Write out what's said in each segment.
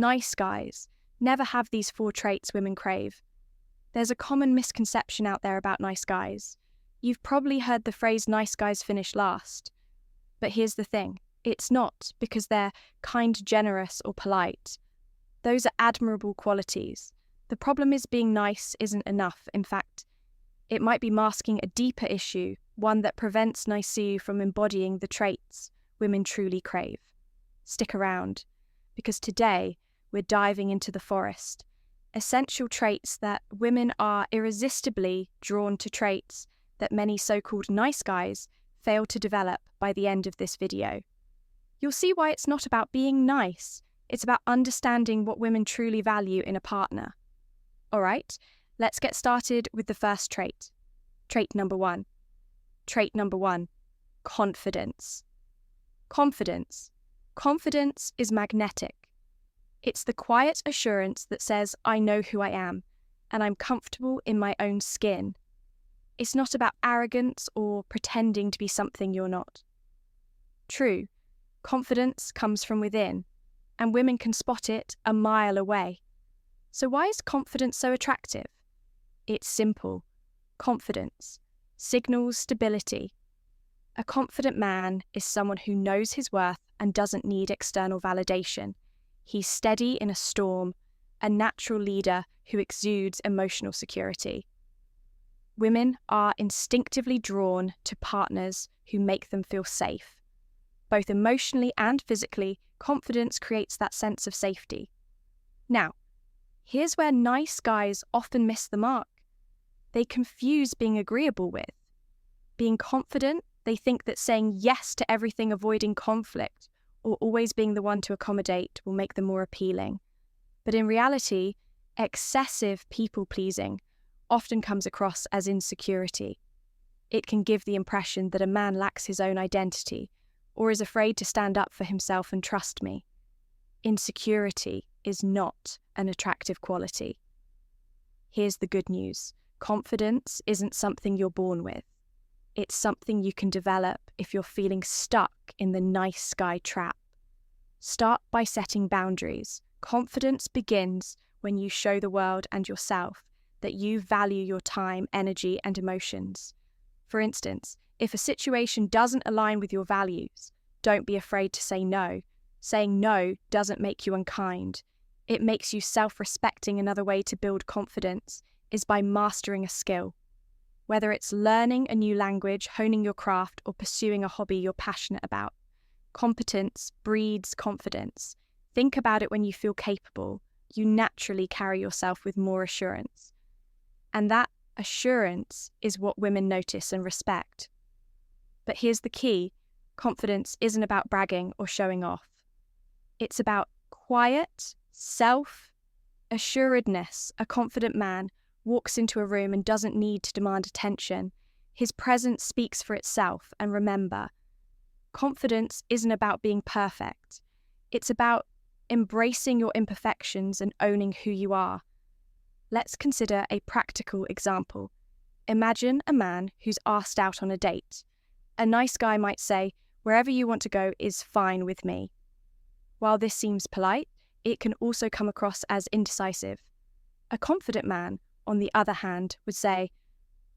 nice guys, never have these 4 traits women crave. There's a common misconception out there about nice guys. You've probably heard the phrase nice guys finish last. But here's the thing, it's not because they're kind, generous, or polite. Those are admirable qualities. The problem is being nice isn't enough. In fact, it might be masking a deeper issue, one that prevents Nicaea from embodying the traits women truly crave. Stick around, because today we're diving into the forest. Essential traits that women are irresistibly drawn to, traits that many so-called nice guys fail to develop by the end of this video. You'll see why it's not about being nice, it's about understanding what women truly value in a partner. All right, let's get started with the first trait. Trait number 1. Trait number 1, confidence. Confidence. Confidence is magnetic. It's the quiet assurance that says, I know who I am, and I'm comfortable in my own skin. It's not about arrogance or pretending to be something you're not. True, confidence comes from within, and women can spot it a mile away. So why is confidence so attractive? It's simple. Confidence signals stability. A confident man is someone who knows his worth and doesn't need external validation. He's steady in a storm, a natural leader who exudes emotional security. Women are instinctively drawn to partners who make them feel safe. Both emotionally and physically, confidence creates that sense of safety. Now, here's where nice guys often miss the mark. They confuse being agreeable with. Being confident, they think that saying yes to everything, avoiding conflict, or always being the one to accommodate will make them more appealing. But in reality, excessive people-pleasing often comes across as insecurity. It can give the impression that a man lacks his own identity or is afraid to stand up for himself and trust me. Insecurity is not an attractive quality. Here's the good news. Confidence isn't something you're born with. It's something you can develop if you're feeling stuck in the nice guy trap. Start by setting boundaries. Confidence begins when you show the world and yourself that you value your time, energy, and emotions. For instance, if a situation doesn't align with your values, don't be afraid to say no. Saying no doesn't make you unkind. It makes you self-respecting. Another way to build confidence is by mastering a skill. Whether it's learning a new language, honing your craft, or pursuing a hobby you're passionate about, competence breeds confidence. Think about it when you feel capable. You naturally carry yourself with more assurance. And that assurance is what women notice and respect. But here's the key. Confidence isn't about bragging or showing off. It's about quiet, self-assuredness. A confident man walks into a room and doesn't need to demand attention. His presence speaks for itself. And remember, confidence isn't about being perfect. It's about embracing your imperfections and owning who you are. Let's consider a practical example. Imagine a man who's asked out on a date. A nice guy might say, "Wherever you want to go is fine with me." While this seems polite, it can also come across as indecisive. A confident man, on the other hand, would say,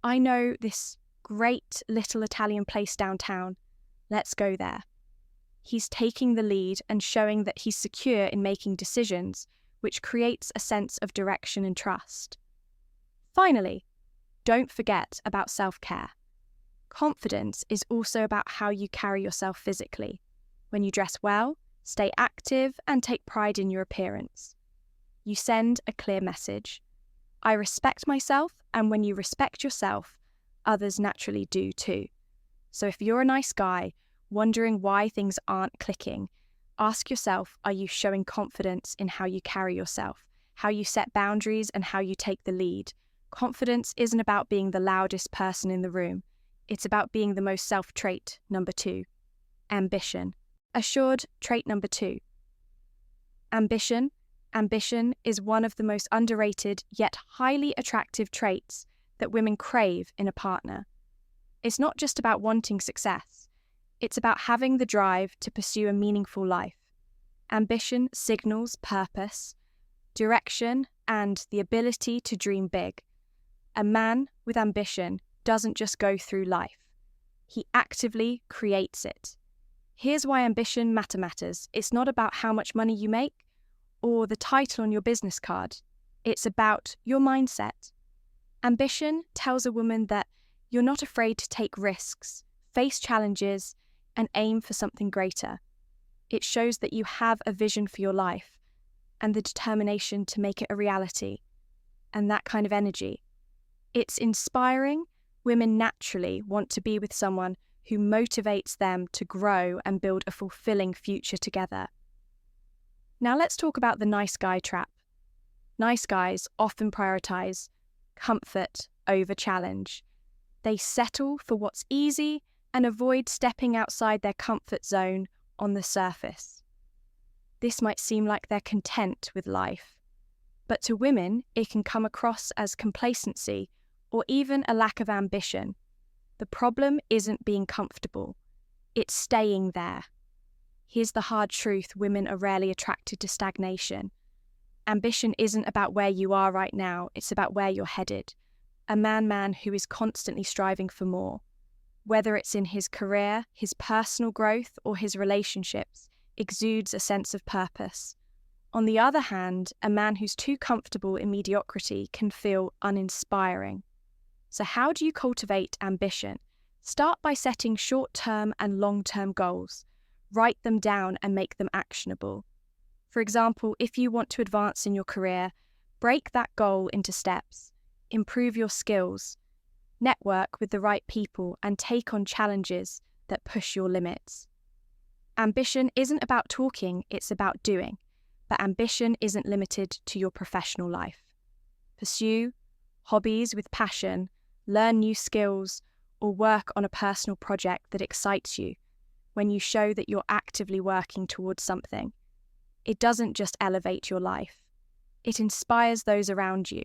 "I know this great little Italian place downtown. Let's go there." He's taking the lead and showing that he's secure in making decisions, which creates a sense of direction and trust. Finally, don't forget about self-care. Confidence is also about how you carry yourself physically. When you dress well, stay active, and take pride in your appearance. You send a clear message. I respect myself, and when you respect yourself, others naturally do too. So if you're a nice guy, wondering why things aren't clicking, ask yourself, are you showing confidence in how you carry yourself, how you set boundaries, and how you take the lead? Confidence isn't about being the loudest person in the room. It's about being the most self-trait. Number 2, ambition. Assured trait number 2. Ambition. Ambition is one of the most underrated yet highly attractive traits that women crave in a partner. It's not just about wanting success. It's about having the drive to pursue a meaningful life. Ambition signals purpose, direction, and the ability to dream big. A man with ambition doesn't just go through life. He actively creates it. Here's why ambition matters. It's not about how much money you make or the title on your business card. It's about your mindset. Ambition tells a woman that you're not afraid to take risks, face challenges, and aim for something greater. It shows that you have a vision for your life and the determination to make it a reality, and that kind of energy. It's inspiring. Women naturally want to be with someone who motivates them to grow and build a fulfilling future together. Now let's talk about the nice guy trap. Nice guys often prioritize comfort over challenge. They settle for what's easy and avoid stepping outside their comfort zone on the surface. This might seem like they're content with life, but to women, it can come across as complacency or even a lack of ambition. The problem isn't being comfortable, it's staying there. Here's the hard truth: women are rarely attracted to stagnation. Ambition isn't about where you are right now, it's about where you're headed. A man who is constantly striving for more. Whether it's in his career, his personal growth, or his relationships, exudes a sense of purpose. On the other hand, a man who's too comfortable in mediocrity can feel uninspiring. So how do you cultivate ambition? Start by setting short-term and long-term goals. Write them down and make them actionable. For example, if you want to advance in your career, break that goal into steps. Improve your skills. Network with the right people and take on challenges that push your limits. Ambition isn't about talking, it's about doing. But ambition isn't limited to your professional life. Pursue hobbies with passion, learn new skills, or work on a personal project that excites you. When you show that you're actively working towards something, it doesn't just elevate your life. It inspires those around you,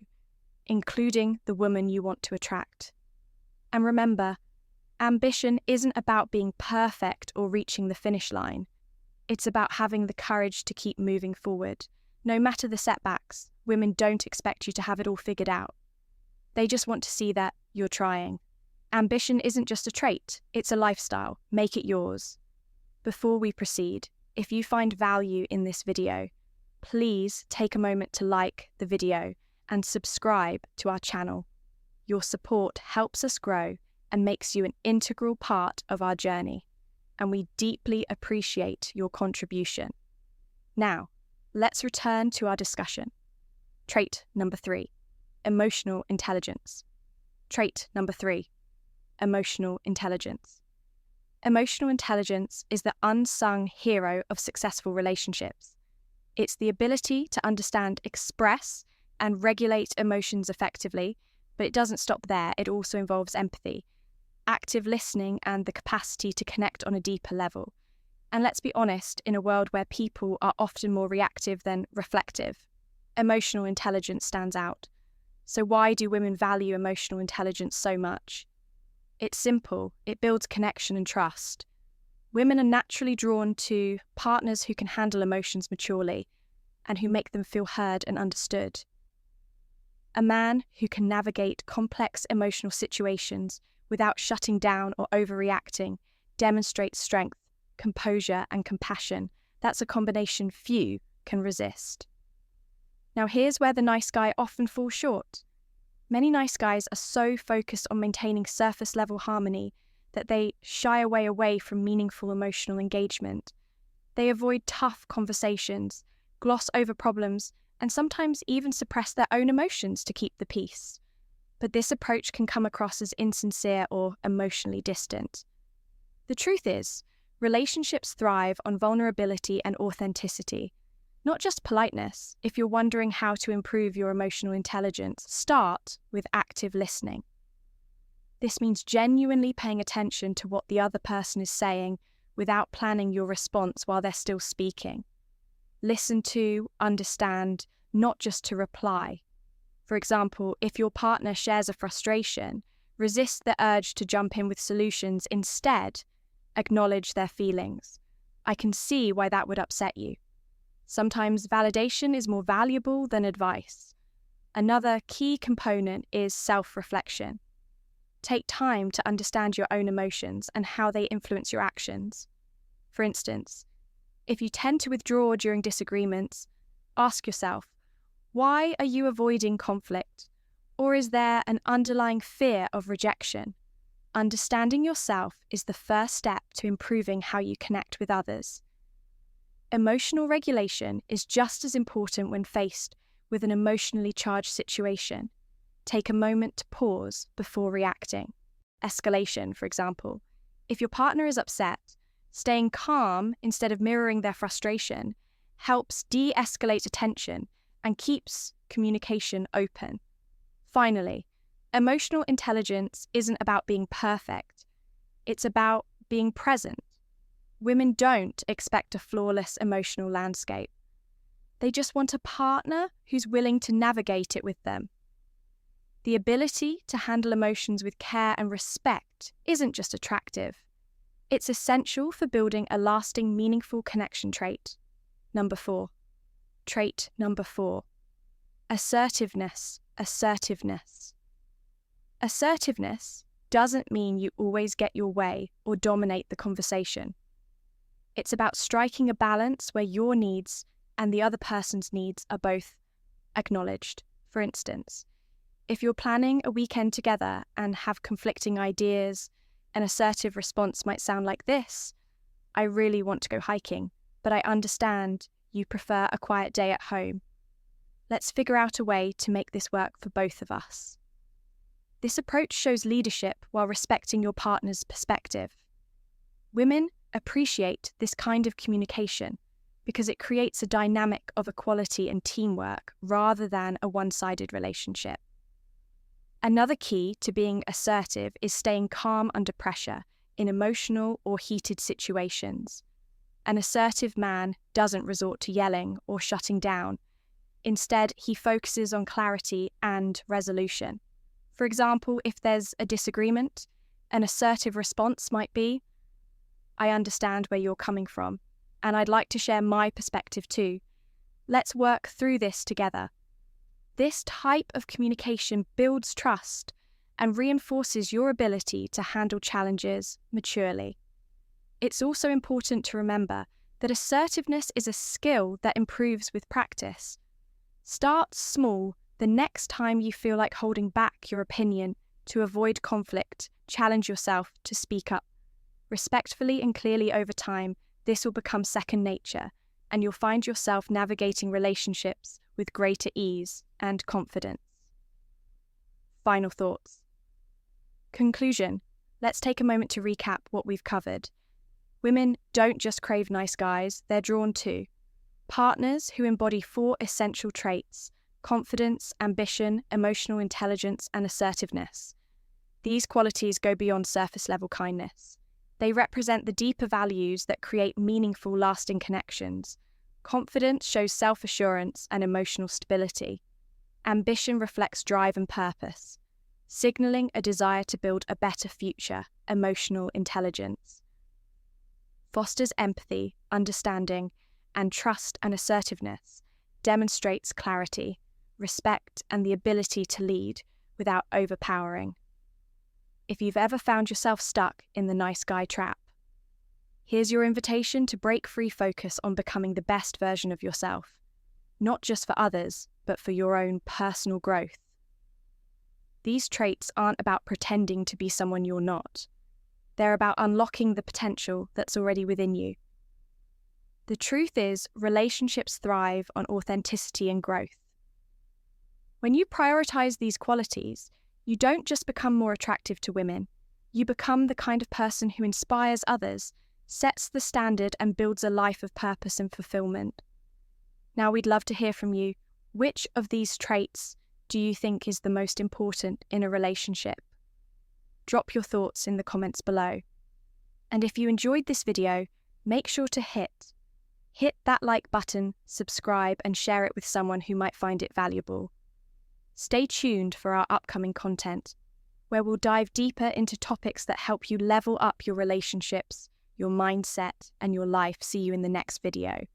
including the woman you want to attract. And remember, ambition isn't about being perfect or reaching the finish line. It's about having the courage to keep moving forward. No matter the setbacks, women don't expect you to have it all figured out. They just want to see that you're trying. Ambition isn't just a trait, it's a lifestyle. Make it yours. Before we proceed, if you find value in this video, please take a moment to like the video and subscribe to our channel. Your support helps us grow and makes you an integral part of our journey, and we deeply appreciate your contribution. Now, let's return to our discussion. Trait number 3, emotional intelligence. Trait number 3, emotional intelligence. Emotional intelligence is the unsung hero of successful relationships. It's the ability to understand, express, and regulate emotions effectively, but it doesn't stop there. It also involves empathy, active listening, and the capacity to connect on a deeper level. And let's be honest, in a world where people are often more reactive than reflective, emotional intelligence stands out. So why do women value emotional intelligence so much? It's simple. It builds connection and trust. Women are naturally drawn to partners who can handle emotions maturely and who make them feel heard and understood. A man who can navigate complex emotional situations without shutting down or overreacting demonstrates strength, composure, and compassion. That's a combination few can resist. Now here's where the nice guy often falls short. Many nice guys are so focused on maintaining surface-level harmony that they shy away from meaningful emotional engagement. They avoid tough conversations, gloss over problems, and sometimes even suppress their own emotions to keep the peace. But this approach can come across as insincere or emotionally distant. The truth is, relationships thrive on vulnerability and authenticity, not just politeness. If you're wondering how to improve your emotional intelligence, start with active listening. This means genuinely paying attention to what the other person is saying without planning your response while they're still speaking. Listen to, understand, not just to reply. For example, if your partner shares a frustration, resist the urge to jump in with solutions. Instead, acknowledge their feelings. I can see why that would upset you. Sometimes validation is more valuable than advice. Another key component is self-reflection. Take time to understand your own emotions and how they influence your actions. For instance, if you tend to withdraw during disagreements, ask yourself, why are you avoiding conflict? Or is there an underlying fear of rejection? Understanding yourself is the first step to improving how you connect with others. Emotional regulation is just as important when faced with an emotionally charged situation. Take a moment to pause before reacting. Escalation, for example. If your partner is upset, staying calm instead of mirroring their frustration helps de-escalate tension and keeps communication open. Finally, emotional intelligence isn't about being perfect. It's about being present. Women don't expect a flawless emotional landscape. They just want a partner who's willing to navigate it with them. The ability to handle emotions with care and respect isn't just attractive. It's essential for building a lasting, meaningful connection trait. Number 4. Trait number 4. Assertiveness. Assertiveness. Assertiveness doesn't mean you always get your way or dominate the conversation. It's about striking a balance where your needs and the other person's needs are both acknowledged. For instance, if you're planning a weekend together and have conflicting ideas, an assertive response might sound like this: I really want to go hiking, but I understand you prefer a quiet day at home. Let's figure out a way to make this work for both of us. This approach shows leadership while respecting your partner's perspective. Women appreciate this kind of communication because it creates a dynamic of equality and teamwork rather than a one-sided relationship. Another key to being assertive is staying calm under pressure in emotional or heated situations. An assertive man doesn't resort to yelling or shutting down. Instead, he focuses on clarity and resolution. For example, if there's a disagreement, an assertive response might be, I understand where you're coming from, and I'd like to share my perspective too. Let's work through this together. This type of communication builds trust and reinforces your ability to handle challenges maturely. It's also important to remember that assertiveness is a skill that improves with practice. Start small the next time you feel like holding back your opinion to avoid conflict. Challenge yourself to speak up. Respectfully and clearly over time, this will become second nature, and you'll find yourself navigating relationships with greater ease and confidence. Final thoughts. Conclusion. Let's take a moment to recap what we've covered. Women don't just crave nice guys, they're drawn to partners who embody 4 essential traits: confidence, ambition, emotional intelligence, and assertiveness. These qualities go beyond surface-level kindness. They represent the deeper values that create meaningful, lasting connections. Confidence shows self-assurance and emotional stability. Ambition reflects drive and purpose, signaling a desire to build a better future. Emotional intelligence fosters empathy, understanding, and trust, and assertiveness demonstrates clarity, respect, and the ability to lead without overpowering. If you've ever found yourself stuck in the nice guy trap, here's your invitation to break free. Focus on becoming the best version of yourself, not just for others, but for your own personal growth. These traits aren't about pretending to be someone you're not. They're about unlocking the potential that's already within you. The truth is, relationships thrive on authenticity and growth. When you prioritize these qualities, you don't just become more attractive to women. You become the kind of person who inspires others, sets the standard, and builds a life of purpose and fulfillment. Now, we'd love to hear from you. Which of these traits do you think is the most important in a relationship? Drop your thoughts in the comments below. And if you enjoyed this video, make sure to hit that like button, subscribe, and share it with someone who might find it valuable. Stay tuned for our upcoming content, where we'll dive deeper into topics that help you level up your relationships, your mindset, and your life. See you in the next video.